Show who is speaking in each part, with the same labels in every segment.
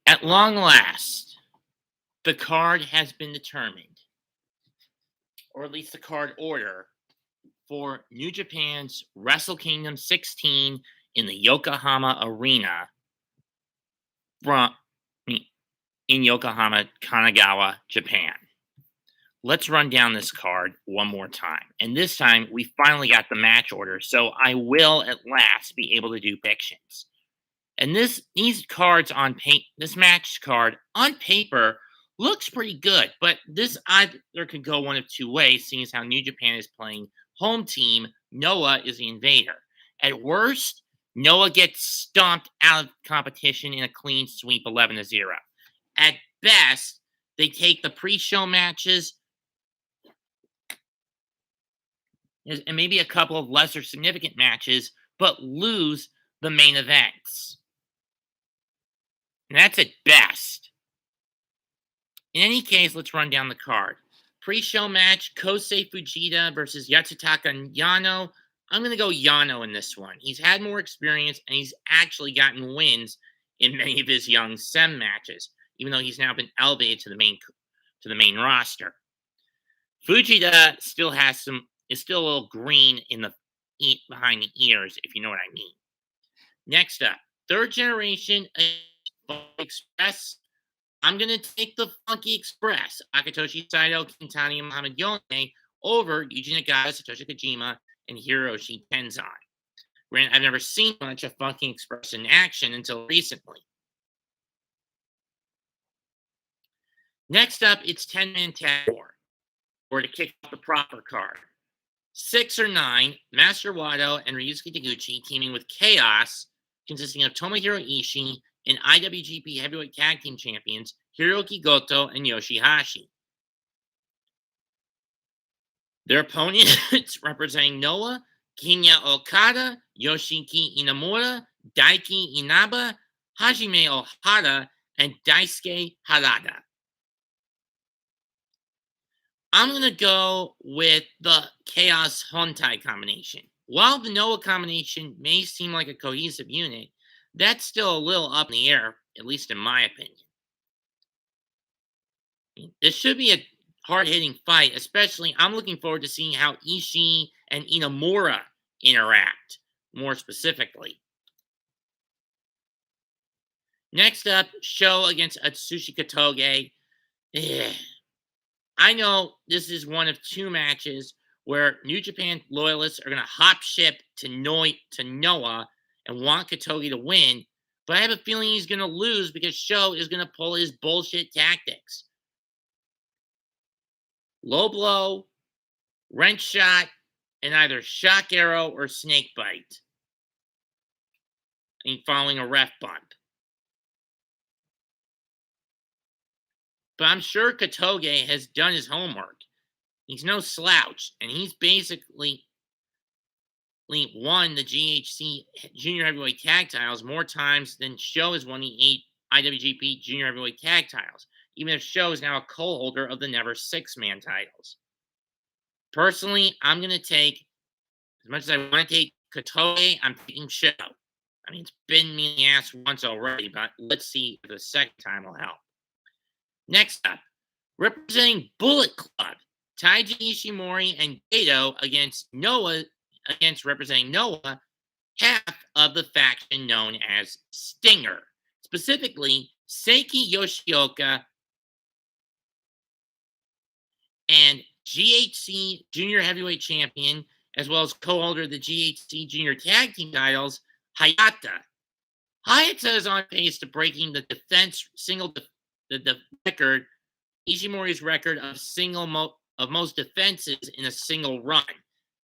Speaker 1: At long last, the card has been determined, or at least the card order, for New Japan's Wrestle Kingdom 16 in the Yokohama Arena from in Yokohama, Kanagawa, Japan. Let's run down this card one more time. And this time, we finally got the match order, so I will at last be able to do predictions. And these cards on this match card on paper looks pretty good, but this either could go one of two ways, seeing as how New Japan is playing home team. Noah is the invader. At worst, Noah gets stomped out of competition in a clean sweep 11-0. At best, they take the pre-show matches and maybe a couple of lesser significant matches, but lose the main events. And that's at best. In any case, let's run down the card. Pre-show match, Kosei Fujita versus Yatsutaka and Yano. I'm going to go Yano in this one. He's had more experience, and he's actually gotten wins in many of his young SEM matches, even though he's now been elevated to the main roster. Fujita is still a little green behind the ears, if you know what I mean. Next up, third generation Express. I'm going to take the Funky Express, Akitoshi, Saito, Tany, and Muhammad Yone, over Yuji Nagata, Satoshi Kojima, and Hiroyoshi Tenzan. Granted, I've never seen much of Funky Express in action until recently. Next up, it's 10-man tag war, or to kick off the proper card. 6 or 9, Master Wato and Ryusuke Taguchi teaming with Chaos, consisting of Tomohiro Ishii and IWGP Heavyweight Tag Team Champions Hirooki, Goto, and YOSHI-HASHI. Their opponents representing Noah, Kinya Okada, Yoshiki Inumara, Daiki Inaba, Hajime Ohara, and Daisuke Harada. I'm going to go with the Chaos Hontai combination. While the Noah combination may seem like a cohesive unit, that's still a little up in the air, at least in my opinion. This should be a hard-hitting fight, especially I'm looking forward to seeing how Ishii and Inumara interact, more specifically. Next up, Sho against Atsushi Kotoge. I know this is one of two matches where New Japan loyalists are going to hop ship to Noah and want Kotoge to win, but I have a feeling he's going to lose because Sho is going to pull his bullshit tactics. Low blow, wrench shot, and either shock arrow or snake bite. And following a ref bump. But I'm sure Kotoge has done his homework. He's no slouch, and he's basically won the GHC Junior Heavyweight Tag titles more times than Sho has won the 8 IWGP Junior Heavyweight Tag titles, even if Sho is now a co-holder of the Never Six-Man titles. Personally, I'm going to take, as much as I want to take Kotoge, I'm taking Sho. I mean, it's bitten me in the ass once already, but let's see if the second time will help. Next up, representing Bullet Club, Taiji Ishimori and Gato against representing Noah, half of the faction known as Stinger, specifically Seiki Yoshioka and GHC Junior Heavyweight Champion, as well as co-holder of the GHC Junior Tag Team titles, Hayata. Hayata is on pace to breaking the record, Ishimori's record of most defenses in a single run.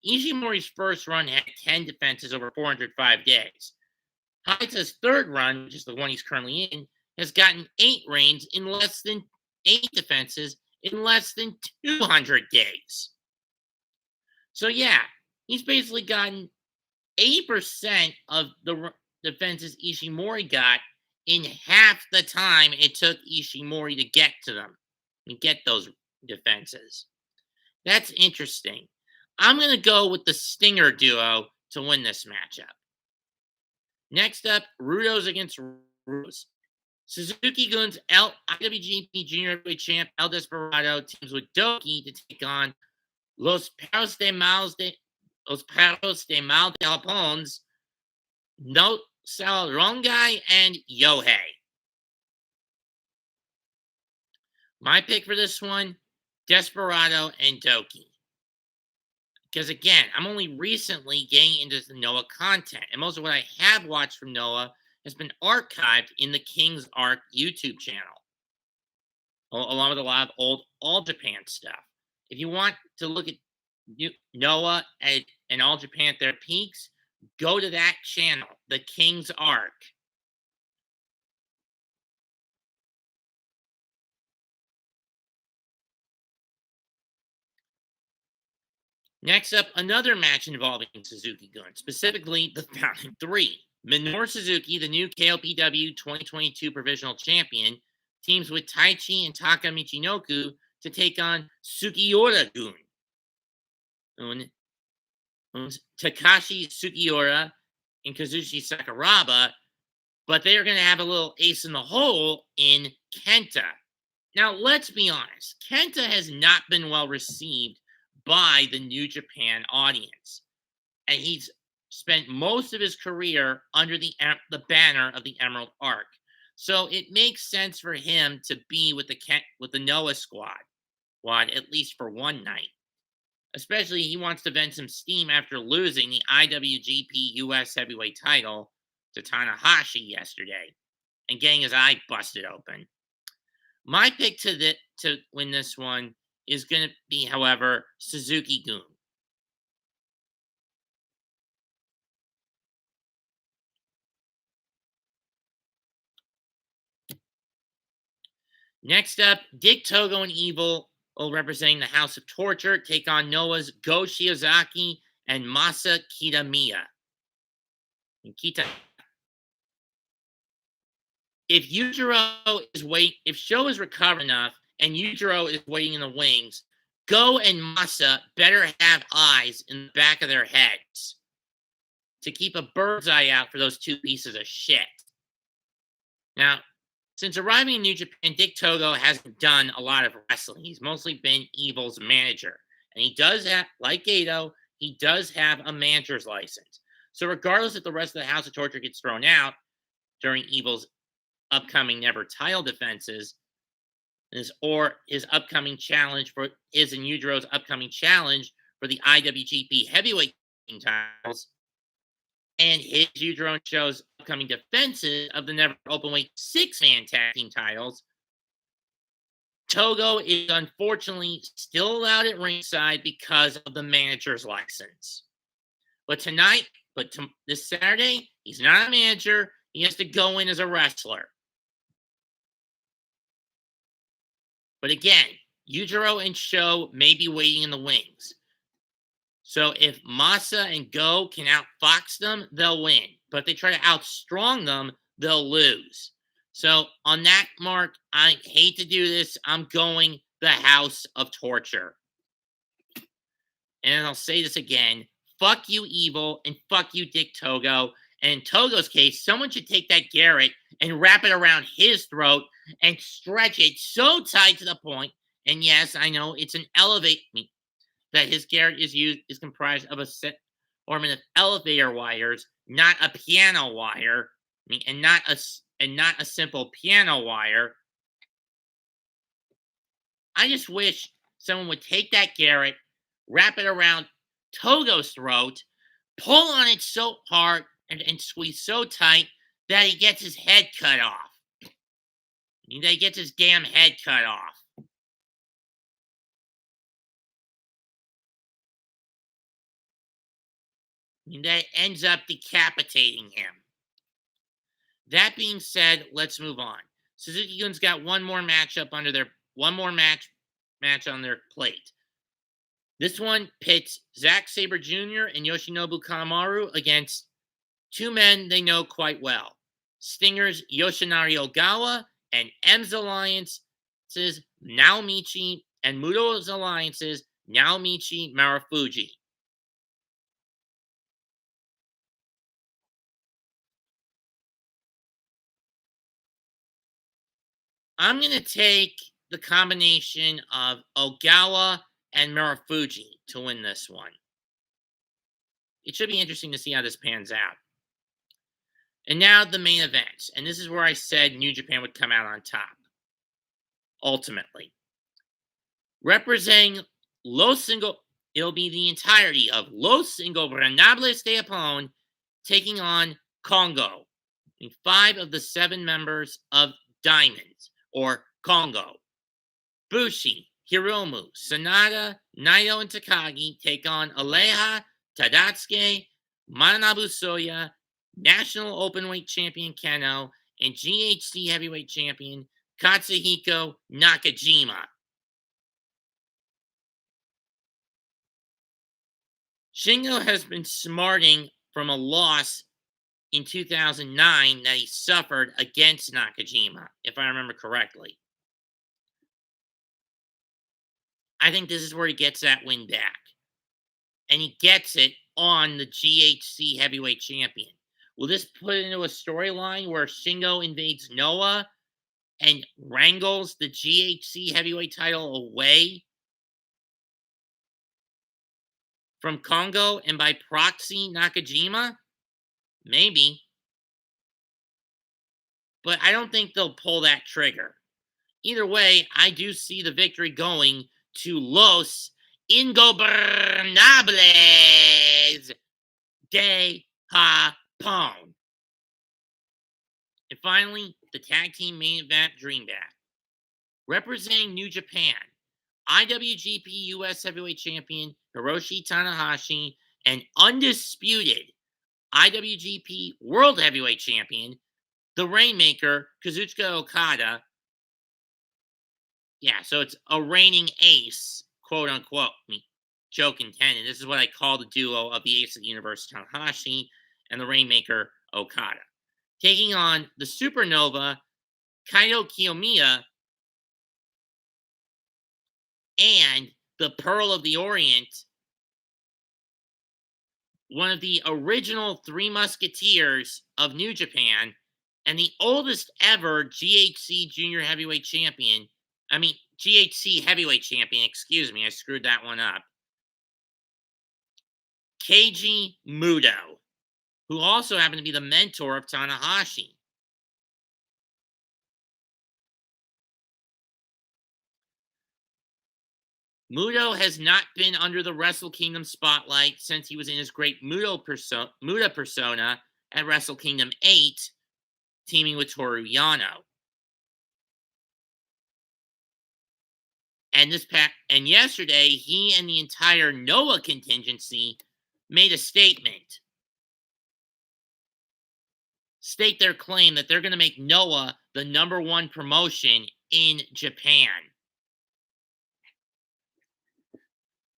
Speaker 1: Ishimori's first run had 10 defenses over 405 days. Hayata's third run, which is the one he's currently in, has gotten 8 reigns in less than 8 defenses in less than 200 days. So yeah, he's basically gotten 80% of the defenses Ishimori got in half the time it took Ishimori to get to them and get those defenses. That's interesting. I'm going to go with the Stinger duo to win this matchup. Next up, Rudos against Rudos. Suzuki-gun's IWGP Junior Heavyweight Champ El Desperado teams with Doki to take on Los Perros de Mal de Japons, No Rongai, and Yohei. My pick for this one, Desperado and Doki. Because again, I'm only recently getting into the Noah content, and most of what I have watched from Noah has been archived in the King's Arc YouTube channel, along with a lot of old All Japan stuff. If you want to look at Noah and All Japan at their peaks, go to that channel, the King's Arc. Next up, another match involving Suzuki-gun, specifically the Fountain 3. Minoru Suzuki, the new KOPW 2022 Provisional Champion, teams with Taichi and Taka Michinoku to take on Sugiura-gun. Takashi Sugiura and Kazushi Sakuraba, but they are going to have a little ace in the hole in Kenta. Now, let's be honest. Kenta has not been well received by the New Japan audience. And he's spent most of his career under the banner of the Emerald Arc. So it makes sense for him to be with the Noah squad, at least for one night. Especially he wants to vent some steam after losing the IWGP US Heavyweight title to Tanahashi yesterday and getting his eye busted open. My pick to win this one is going to be, however, Suzuki-gun. Next up, Dick Togo and Evil, representing the House of Torture, take on Noah's Go Shiozaki and Masa Kitamiya. If Sho is recovered enough and Yujiro is waiting in the wings, Go and Masa better have eyes in the back of their heads to keep a bird's eye out for those two pieces of shit. Now, since arriving in New Japan, Dick Togo hasn't done a lot of wrestling. He's mostly been Evil's manager. And he does have, like Gato, he does have a manager's license. So regardless if the rest of the House of Torture gets thrown out during Evil's upcoming Never title defenses, or his upcoming challenge for his and Yujiro's upcoming challenge for the IWGP Heavyweight titles, and his Yujiro and Sho's upcoming defenses of the Never Openweight 6-man tag team titles, Togo is unfortunately still allowed at ringside because of the manager's license. But this Saturday, he's not a manager. He has to go in as a wrestler. But again, Yujiro and Sho may be waiting in the wings. So if Masa and Go can outfox them, they'll win. But if they try to outstrong them, they'll lose. So on that mark, I hate to do this. I'm going the House of Torture. And I'll say this again. Fuck you, Evil, and fuck you, Dick Togo. And in Togo's case, someone should take that Garrett and wrap it around his throat and stretch it so tight to the point. And yes, I know it's an that his Garrett is comprised of a set ornament of elevator wires, not a piano wire, and not a simple piano wire. I just wish someone would take that Garrett, wrap it around Togo's throat, pull on it so hard and squeeze so tight that he gets his head cut off. That he gets his damn head cut off. That ends up decapitating him. That being said, let's move on. Suzuki-gun's got one more match on their plate. This one pits Zack Sabre Jr. and Yoshinobu Kanemaru against two men they know quite well. Stinger's Yoshinari Ogawa and M's alliances Naomichi and Muto's alliances Naomichi Marufuji. I'm going to take the combination of Ogawa and Marufuji to win this one. It should be interesting to see how this pans out. And now the main event. And this is where I said New Japan would come out on top. Ultimately. Representing it'll be the entirety of Los Ingobernables de Japón taking on Congo. 5 of the 7 members of Diamonds, or Congo. Bushi, Hiromu, Sanada, Naito, and Takagi take on Aleha, Tadatsuke, Manabu Soya, National Openweight Champion Keno, and GHC Heavyweight Champion Katsuhiko Nakajima. Shingo has been smarting from a loss in 2009 that he suffered against Nakajima, if I remember correctly. I think this is where he gets that win back. And he gets it on the GHC Heavyweight Champion. Will this put it into a storyline where Shingo invades Noah and wrangles the GHC Heavyweight title away from Congo and by proxy Nakajima? Maybe. But I don't think they'll pull that trigger. Either way, I do see the victory going to Los Ingobernables de Japón. And finally, the tag team main event dream match. Representing New Japan, IWGP US Heavyweight Champion Hiroshi Tanahashi and undisputed IWGP World Heavyweight Champion, the Rainmaker, Kazuchika Okada. Yeah, so it's a reigning ace, quote unquote. I mean, joke intended. This is what I call the duo of the Ace of the Universe, Tanahashi, and the Rainmaker, Okada. Taking on the Supernova, Kaito Kiyomiya, and the Pearl of the Orient, one of the original 3 Musketeers of New Japan, and the oldest ever GHC Junior Heavyweight Champion. GHC Heavyweight Champion, excuse me, I screwed that one up. Keiji Muto, who also happened to be the mentor of Tanahashi. Muto has not been under the Wrestle Kingdom spotlight since he was in his great Muta persona at Wrestle Kingdom 8, teaming with Toru Yano. And yesterday, he and the entire Noah contingency made a statement. State their claim that they're going to make Noah the #1 promotion in Japan.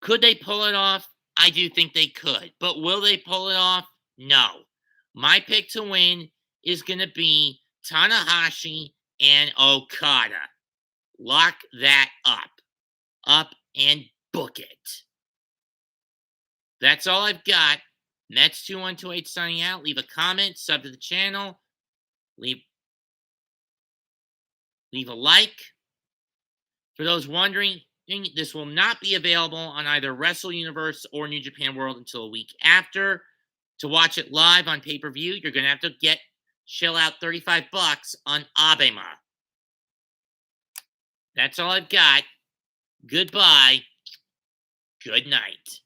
Speaker 1: Could they pull it off? I do think they could. But will they pull it off? No. My pick to win is going to be Tanahashi and Okada. Lock that up. Up and book it. That's all I've got. Mets2128 signing out. Leave a comment, sub to the channel, leave a like. For those wondering, this will not be available on either Wrestle Universe or New Japan World until a week after. To watch it live on pay-per-view, you're going to have to shell out $35 on Abema. That's all I've got. Goodbye. Good night.